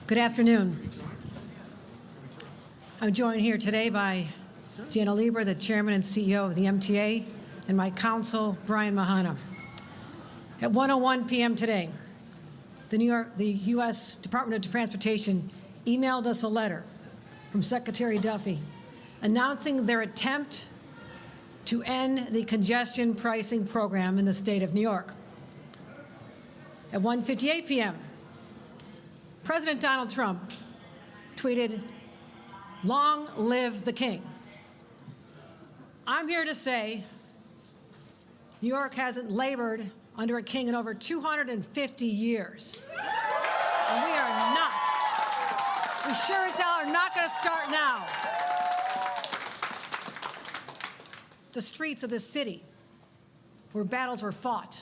Good afternoon. I'm joined here today by Jana Lieber, the Chairman and CEO of the MTA, and my counsel, Brian Mahana. At 1:01 p.m. today, the U.S. Department of Transportation emailed us a letter from Secretary Duffy announcing their attempt to end the congestion pricing program in the state of New York. At 1:58 p.m., President Donald Trump tweeted, "Long live the king." I'm here to say New York hasn't labored under a king in over 250 years. And we sure as hell are not going to start now. The streets of this city where battles were fought,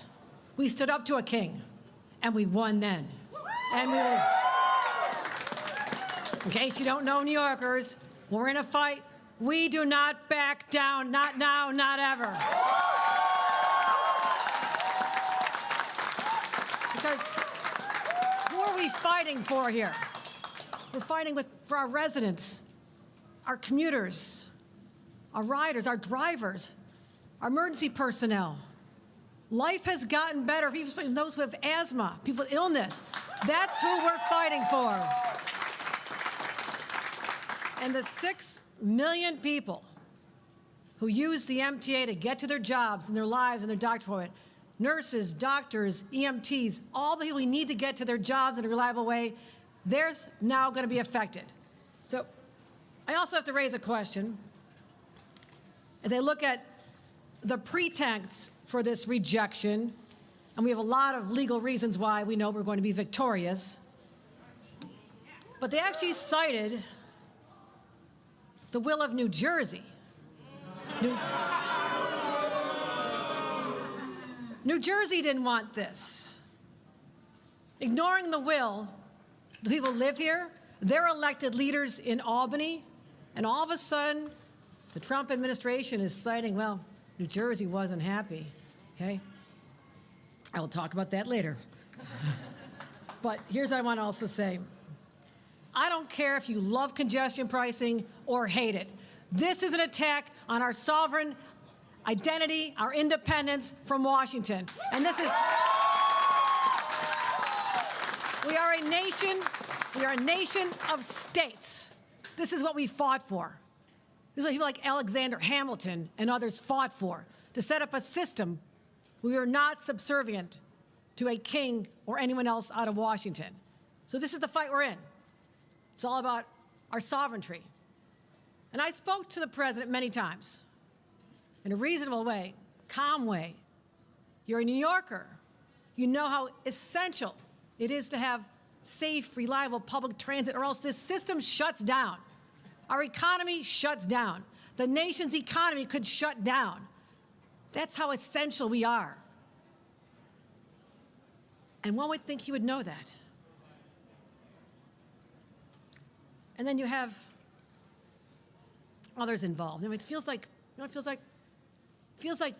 we stood up to a king, and we won then. And we will. In case you don't know, New Yorkers, when we're in a fight, we do not back down, not now, not ever. Because who are we fighting for here? We're fighting for our residents, our commuters, our riders, our drivers, our emergency personnel. Life has gotten better, even those who have asthma, people with illness. That's who we're fighting for. And the 6 million people who use the MTA to get to their jobs and their lives and their doctor appointment, nurses, doctors, EMTs, all the people who need to get to their jobs in a reliable way, they're now going to be affected. So I also have to raise a question. As I look at the pretense for this rejection, and we have a lot of legal reasons why we know we're going to be victorious, but they actually cited the will of New Jersey. New Jersey didn't want this. Ignoring the will, the people who live here, they're elected leaders in Albany, and all of a sudden, the Trump administration is citing, well, New Jersey wasn't happy, okay? I will talk about that later. But here's what I want to also say. I don't care if you love congestion pricing or hate it. This is an attack on our sovereign identity, our independence from Washington. And this is, we are a nation of states. This is what we fought for. This is what people like Alexander Hamilton and others fought for, to set up a system where we are not subservient to a king or anyone else out of Washington. So this is the fight we're in. It's all about our sovereignty. And I spoke to the president many times in a reasonable way, calm way. You're a New Yorker. You know how essential it is to have safe, reliable public transit, or else this system shuts down. Our economy shuts down. The nation's economy could shut down. That's how essential we are. And one would think he would know that. And then you have others involved. I mean, it feels like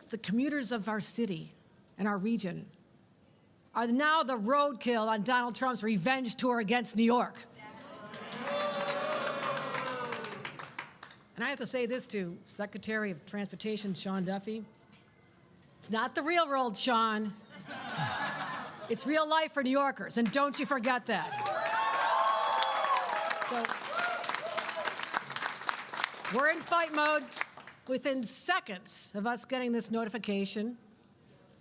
the commuters of our city and our region are now the roadkill on Donald Trump's revenge tour against New York. And I have to say this to Secretary of Transportation, Sean Duffy. It's not the real world, Sean. It's real life for New Yorkers, and don't you forget that. So, we're in fight mode. Within seconds of us getting this notification,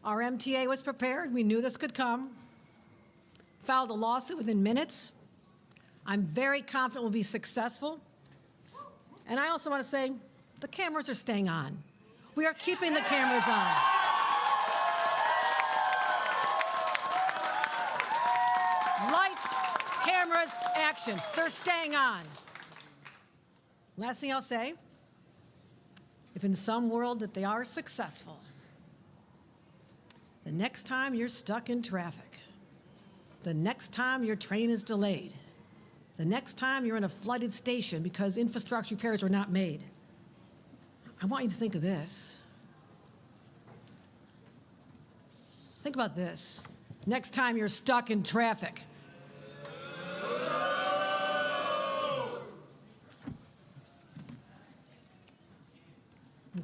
our MTA was prepared. We knew this could come. Filed a lawsuit within minutes. I'm very confident we'll be successful. And I also want to say, the cameras are staying on. We are keeping the cameras on. Lights, cameras, action. They're staying on. Last thing I'll say, if in some world that they are successful, the next time you're stuck in traffic, the next time your train is delayed, the next time you're in a flooded station because infrastructure repairs were not made, I want you to think of this. Think about this. Next time you're stuck in traffic,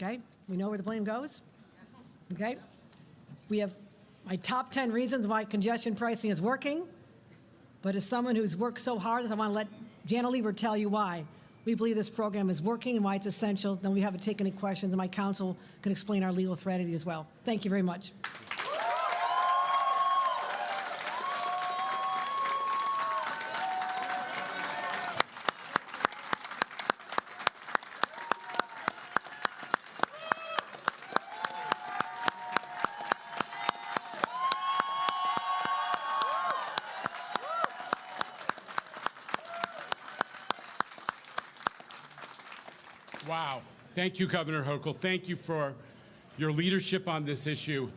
okay? We know where the blame goes, okay? We have my top 10 reasons why congestion pricing is working, but as someone who's worked so hard, I want to let Jana Lieber tell you why we believe this program is working and why it's essential. Then we haven't taken any questions, and my counsel can explain our legal strategy as well. Thank you very much. Wow. Thank you, Governor Hochul. Thank you for your leadership on this issue.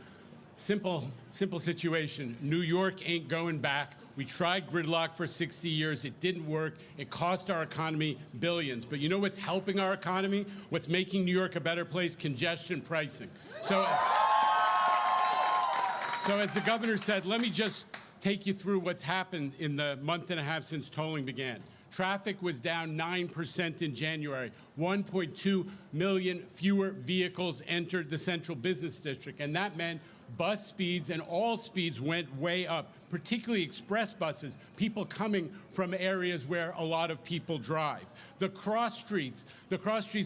Simple situation. New York ain't going back. We tried gridlock for 60 years. It didn't work. It cost our economy billions. But you know what's helping our economy? What's making New York a better place? Congestion pricing. So as the governor said, let me just take you through what's happened in the month and a half since tolling began. Traffic was down 9% in January. 1.2 million fewer vehicles entered the central business district, and that meant bus speeds and all speeds went way up, particularly express buses, people coming from areas where a lot of people drive. The cross streets,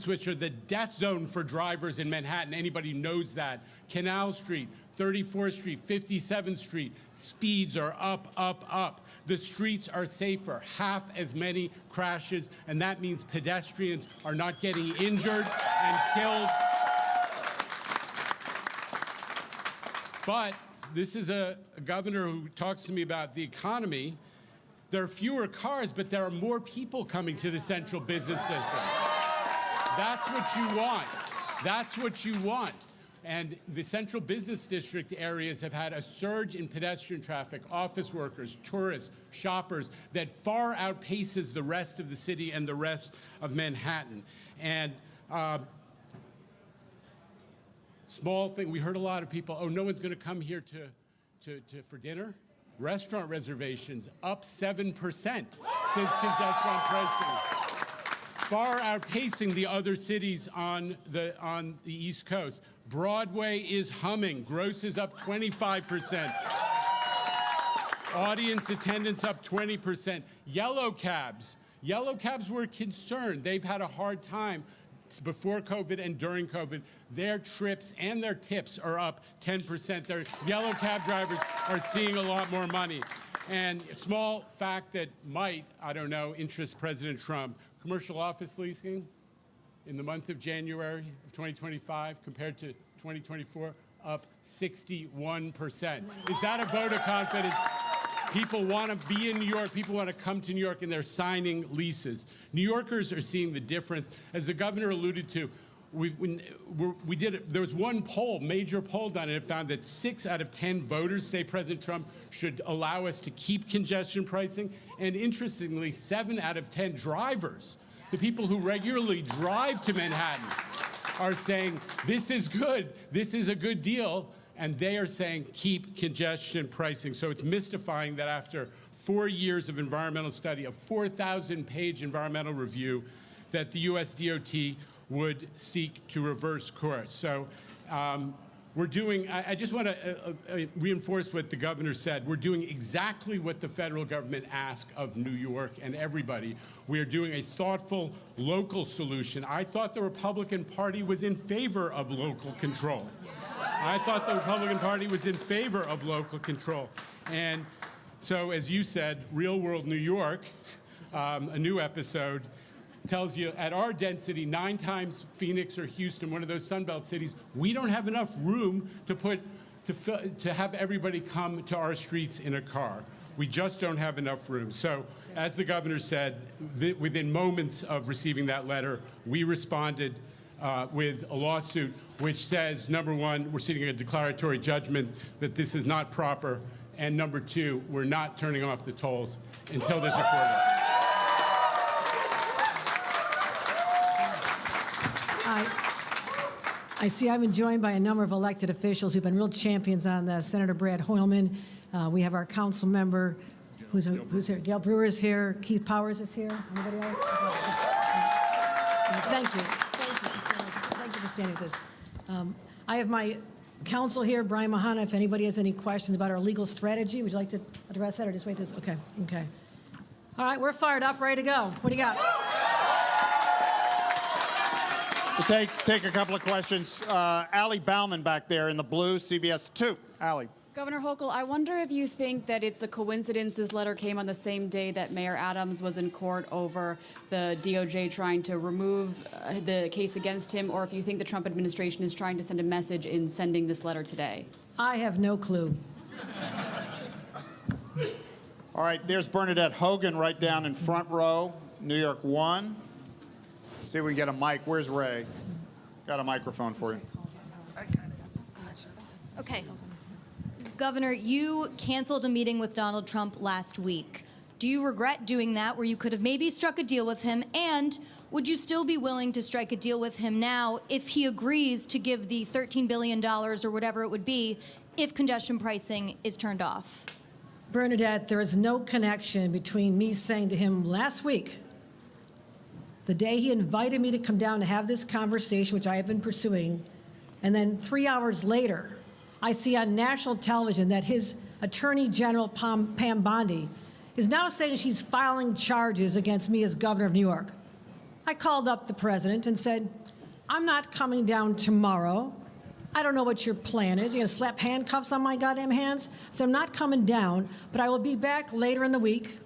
which are the death zone for drivers in Manhattan, anybody knows that. Canal Street, 34th Street, 57th Street, speeds are up, up, up. The streets are safer, half as many crashes, and that means pedestrians are not getting injured and killed. But this is a governor who talks to me about the economy. There are fewer cars, but there are more people coming to the central business district. That's what you want. That's what you want. And the central business district areas have had a surge in pedestrian traffic, office workers, tourists, shoppers, that far outpaces the rest of the city and the rest of Manhattan. And small thing, we heard a lot of people, oh, no one's going to come here for dinner. Restaurant reservations up 7% since congestion pricing, far outpacing the other cities on the East Coast. Broadway is humming. Gross is up 25%. Audience attendance up 20%. Yellow cabs were concerned. They've had a hard time before COVID and during COVID. Their trips and their tips are up 10%. Their yellow cab drivers are seeing a lot more money. And a small fact that might, I don't know, interest President Trump, commercial office leasing in the month of January of 2025 compared to 2024, up 61%. Is that a vote of confidence? People want to be in New York. People want to come to New York, and they're signing leases. New Yorkers are seeing the difference. As the governor alluded to, there was one poll, major poll done, and it found that 6 out of 10 voters say President Trump should allow us to keep congestion pricing. And interestingly, 7 out of 10 drivers, the people who regularly drive to Manhattan, are saying this is good, this is a good deal. And they are saying keep congestion pricing. So it's mystifying that after 4 years of environmental study, a 4,000-page environmental review, that the US DOT would seek to reverse course. So we're doing, I just want to reinforce what the governor said. We're doing exactly what the federal government asked of New York and everybody. We are doing a thoughtful local solution. I thought the Republican Party was in favor of local control. I thought the Republican Party was in favor of local control. And so, as you said, Real World New York, a new episode, tells you at our density, 9 times Phoenix or Houston, one of those Sunbelt cities, we don't have enough room to have everybody come to our streets in a car. We just don't have enough room. So, as the governor said, within moments of receiving that letter, we responded with a lawsuit which says, number one, we're seeking a declaratory judgment that this is not proper, and number 2, we're not turning off the tolls until this report. I see I've been joined by a number of elected officials who've been real champions on this. Senator Brad Hoylman, we have our council member who's here. Gail Brewer is here. Keith Powers is here. Anybody else? Thank you. Thank you for understanding of this. I have my counsel here, Brian Mahana, if anybody has any questions about our legal strategy. Would you like to address that or just wait this? Okay, okay. All right, we're fired up, ready to go. What do you got? We'll take a couple of questions. Allie Bauman back there in the blue, CBS 2. Allie. Governor Hochul, I wonder if you think that it's a coincidence this letter came on the same day that Mayor Adams was in court over the DOJ trying to remove the case against him, or if you think the Trump administration is trying to send a message in sending this letter today. I have no clue. All right, there's Bernadette Hogan right down in front row, New York 1. See if we can get a mic. Where's Ray? Got a microphone for you. Okay. Governor, you canceled a meeting with Donald Trump last week. Do you regret doing that, where you could have maybe struck a deal with him? And would you still be willing to strike a deal with him now if he agrees to give the $13 billion or whatever it would be if congestion pricing is turned off? Bernadette, there is no connection between me saying to him last week, the day he invited me to come down to have this conversation, which I have been pursuing, and then 3 hours later, I see on national television that his Attorney General, Pam Bondi, is now saying she's filing charges against me as governor of New York. I called up the president and said, I'm not coming down tomorrow. I don't know what your plan is. You're going to slap handcuffs on my goddamn hands? So I'm not coming down, but I will be back later in the week,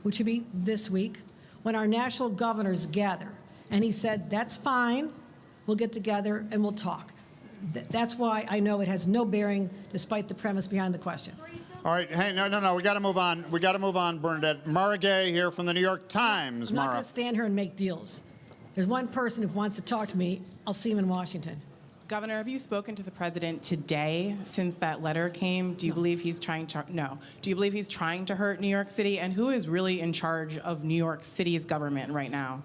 which would be this week, when our national governors gather. And he said, that's fine. We'll get together and we'll talk. That's why I know it has no bearing, despite the premise behind the question. All right, hey, no, we got to move on. We got to move on, Bernadette. Mara Gay here from the New York Times. I'm not Mara. going to stand here and make deals. There's one person who wants to talk to me. I'll see him in Washington. Governor, have you spoken to the president today since that letter came? Do you believe he's trying to, do you believe he's trying to hurt New York City? And who is really in charge of New York City's government right now?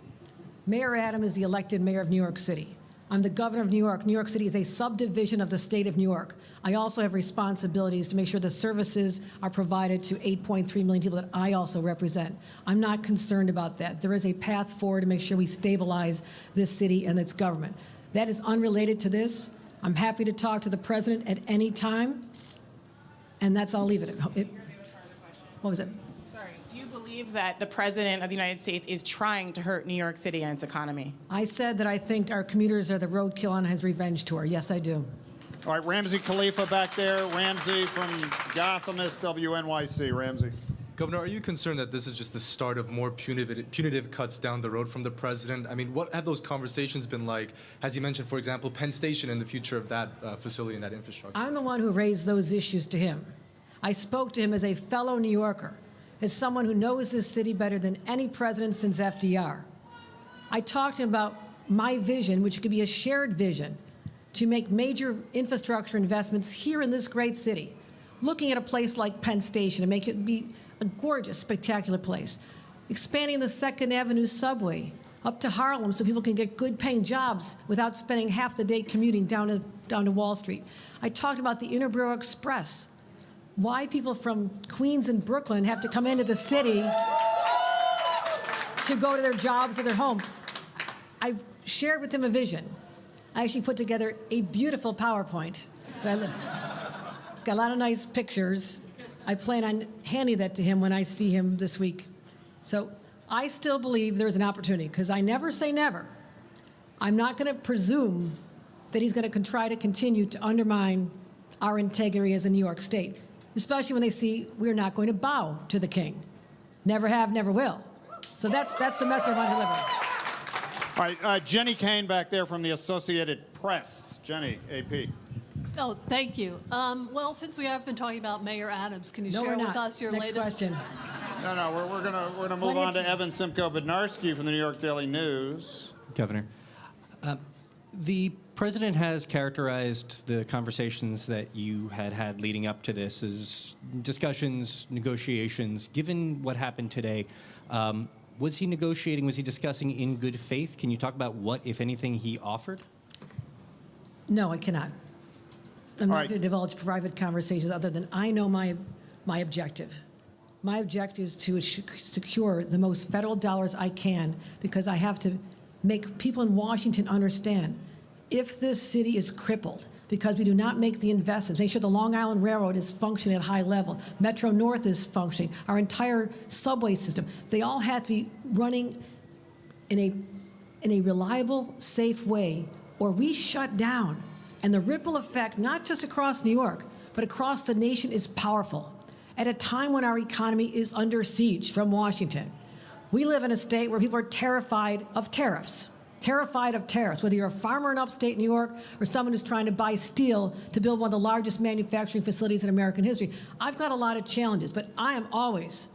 Mayor Adams is the elected mayor of New York City. I'm the governor of New York. New York City is a subdivision of the state of New York. I also have responsibilities to make sure the services are provided to 8.3 million people that I also represent. I'm not concerned about that. There is a path forward to make sure we stabilize this city and its government. That is unrelated to this. I'm happy to talk to the president at any time, and that's all I'll leave it at. What was it? Sorry, do you believe that the president of the United States is trying to hurt New York City and its economy? I said that I think our commuters are the roadkill on his revenge tour. Yes, I do. All right, Ramsey Khalifa back there. Ramsey from Gothamist WNYC. Ramsey. Governor, are you concerned that this is just the start of more punitive cuts down the road from the president? I mean, what have those conversations been like? Has he mentioned, for example, Penn Station and the future of that facility and that infrastructure? I'm the one who raised those issues to him. I spoke to him as a fellow New Yorker, as someone who knows this city better than any president since FDR. I talked to him about my vision, which could be a shared vision, to make major infrastructure investments here in this great city, looking at a place like Penn Station and make it be a gorgeous, spectacular place. Expanding the 2nd Avenue subway up to Harlem so people can get good-paying jobs without spending half the day commuting down to Wall Street. I talked about the Interborough Express, why people from Queens and Brooklyn have to come into the city to go to their jobs or their homes. I've shared with him a vision. I actually put together a beautiful PowerPoint. Got a lot of nice pictures. I plan on handing that to him when I see him this week. So I still believe there's an opportunity, because I never say never. I'm not going to presume that he's going to try to continue to undermine our integrity as a New York State, especially when they see we're not going to bow to the king. Never have, never will. So that's the message I want to deliver. All right, Jenny Kane back there from the Associated Press. Jenny, AP. Oh, thank you. Well, since we have been talking about Mayor Adams, can you No, share we're with not. us your Next latest? question. No, we're gonna move on to Evan Simcoe Bednarski from the New York Daily News. Governor, the president has characterized the conversations that you had leading up to this as discussions, negotiations. Given what happened today, was he negotiating, was he discussing in good faith? Can you talk about what, if anything, he offered? No, I cannot. I'm not right. going to divulge private conversations other than I know my objective. My objective is to secure the most federal dollars I can, because I have to make people in Washington understand if this city is crippled because we do not make the investments, make sure the Long Island Railroad is functioning at high level, Metro North is functioning, our entire subway system, they all have to be running in a reliable, safe way, or we shut down. And the ripple effect, not just across New York, but across the nation, is powerful. At a time when our economy is under siege from Washington, we live in a state where people are terrified of tariffs. Terrified of tariffs, whether you're a farmer in upstate New York or someone who's trying to buy steel to build one of the largest manufacturing facilities in American history. I've got a lot of challenges, but I am always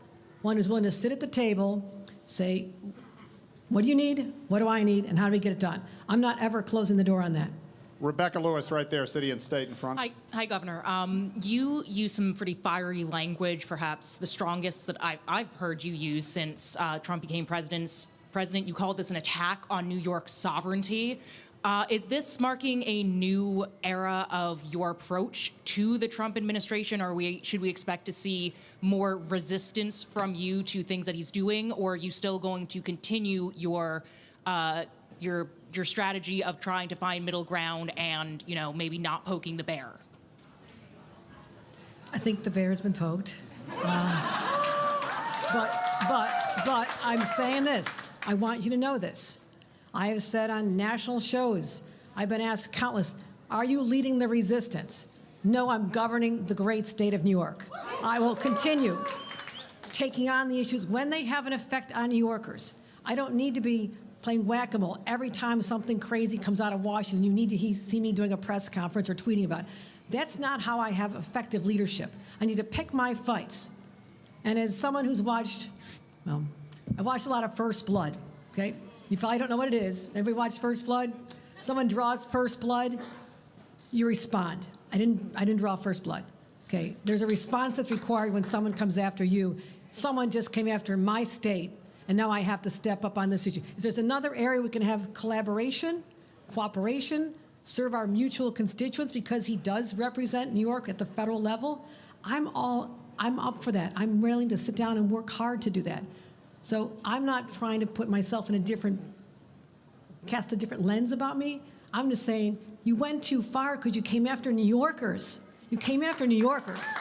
one who's willing to sit at the table, say, what do you need, what do I need, and how do we get it done? I'm not ever closing the door on that. Rebecca Lewis right there, City and State in front. Hi, Governor. You use some pretty fiery language, perhaps the strongest that I've heard you use since Trump became president. You called this an attack on New York's sovereignty. Is this marking a new era of your approach to the Trump administration, or should we expect to see more resistance from you to things that he's doing, or are you still going to continue your strategy of trying to find middle ground and, you know, maybe not poking the bear? I think the bear's been poked. But I'm saying this. I want you to know this. I have said on national shows, I've been asked countless, are you leading the resistance? No, I'm governing the great state of New York. I will continue taking on the issues when they have an effect on New Yorkers. I don't need to be playing whack-a-mole every time something crazy comes out of Washington. You need to see me doing a press conference or tweeting about it. That's not how I have effective leadership. I need to pick my fights. And as someone who's watched, well, I watched a lot of First Blood, okay? You probably don't know what it is. Everybody watch First Blood? Someone draws First Blood, you respond. I didn't draw First Blood, okay? There's a response that's required when someone comes after you. Someone just came after my state, and now I have to step up on this issue. If there's another area we can have collaboration, cooperation, serve our mutual constituents because he does represent New York at the federal level, I'm up for that. I'm willing to sit down and work hard to do that. So I'm not trying to put myself in cast a different lens about me. I'm just saying you went too far because you came after New Yorkers. You came after New Yorkers.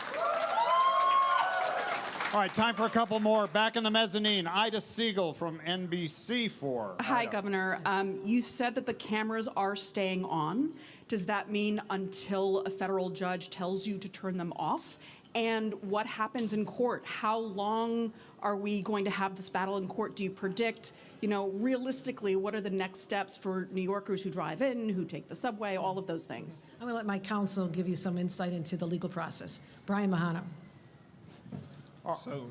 All right, time for a couple more. Back in the mezzanine, Ida Siegel from NBC4. Hi, Ida. Governor. You said that the cameras are staying on. Does that mean until a federal judge tells you to turn them off? And what happens in court? How long are we going to have this battle in court? Do you predict, you know, realistically, what are the next steps for New Yorkers who drive in, who take the subway, all of those things? I'm going to let my counsel give you some insight into the legal process. Brian Mahana. So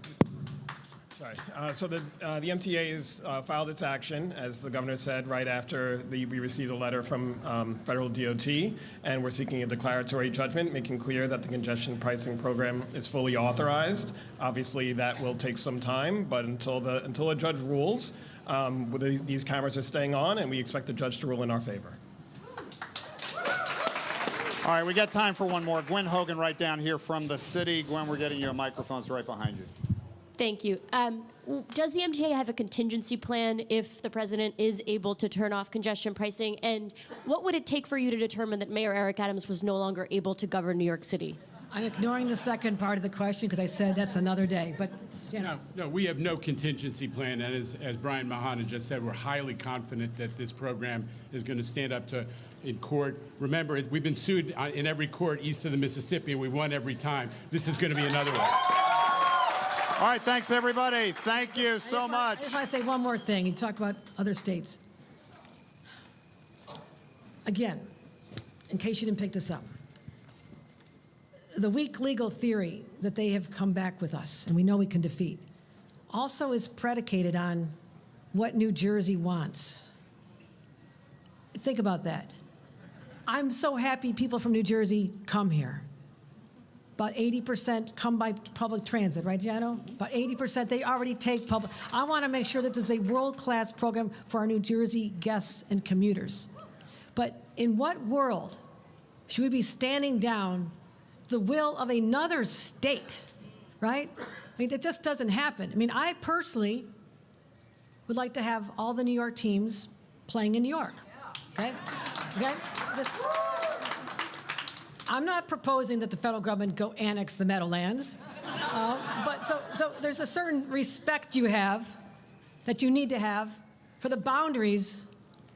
the MTA has filed its action, as the governor said, right after we received a letter from federal DOT, and we're seeking a declaratory judgment, making clear that the congestion pricing program is fully authorized. Obviously, that will take some time, but until a judge rules, these cameras are staying on, and we expect the judge to rule in our favor. All right, we got time for one more. Gwen Hogan right down here from the city. Gwen, we're getting you a microphone. It's right behind you. Thank you. Does the MTA have a contingency plan if the president is able to turn off congestion pricing? And what would it take for you to determine that Mayor Eric Adams was no longer able to govern New York City? I'm ignoring the second part of the question because I said that's another day. But No, we have no contingency plan. And as Brian Mahana just said, we're highly confident that this program is going to stand up to in court. Remember, we've been sued in every court east of the Mississippi, and we won every time. This is going to be another one. All right, thanks, everybody. Thank you so much. I just want to say one more thing. You talked about other states. Again, in case you didn't pick this up, the weak legal theory that they have come back with us, and we know we can defeat, also is predicated on what New Jersey wants. Think about that. I'm so happy people from New Jersey come here. About 80% come by public transit, right, Jano? About 80%, they already take public. I want to make sure that there's a world-class program for our New Jersey guests and commuters. But in what world should we be standing down the will of another state, right? I mean, that just doesn't happen. I mean, I personally would like to have all the New York teams playing in New York, okay? Okay? I'm not proposing that the federal government go annex the Meadowlands, but so there's a certain respect you have that you need to have for the boundaries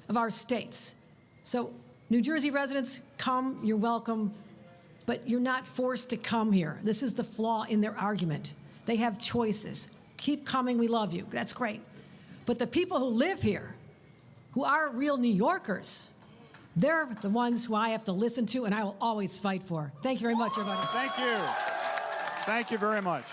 of our states. So New Jersey residents, come, you're welcome, but you're not forced to come here. This is the flaw in their argument. They have choices. Keep coming, we love you. That's great. But the people who live here, who are real New Yorkers, they're the ones who I have to listen to and I will always fight for. Thank you very much, everybody. Thank you. Thank you very much.